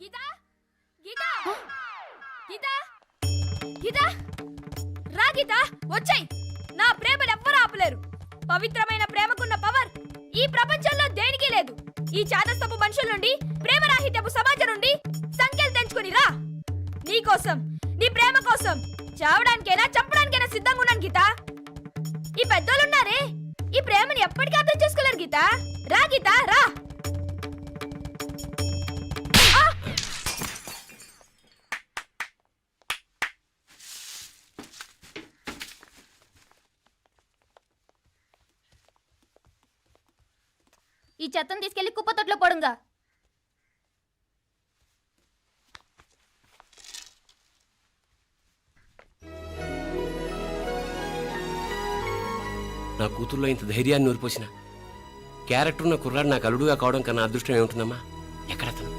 గీతా గీతా గీతా గీతా రా గీతా వచ్చేయ్. నా ప్రేమను ఎవ్వరూ ఆపలేరు. పవిత్రమైన ప్రేమకున్న పవర్ ఈ ప్రపంచంలో దేనికి లేదు. ఈ చాదస్తపు మనుషుల నుండి, ప్రేమరాహిత్యపు సమాజం నుండి సంఖ్యలు తెంచుకుని రా. నీ కోసం, నీ ప్రేమ కోసం చావడానికైనా చంపడానికైనా సిద్ధంగా ఉన్నాను గీతా. ఈ పెద్దోళ్ళున్నారే, ఈ ప్రేమని ఎప్పటికీ అర్థం చేసుకోలేరు గీతా. రా గీతా రా. ఈ చెత్తను తీసుకెళ్లి కుప్పతొట్లో పడుంగా. నా కూతుర్లో ఇంత ధైర్యాన్ని నూరిపోసిన క్యారెక్టర్ ఉన్న కుర్రాడు నాకు అల్లుడుగా కావడం కన్నా అదృష్టం ఏముంటుందమ్మా? ఎక్కడతను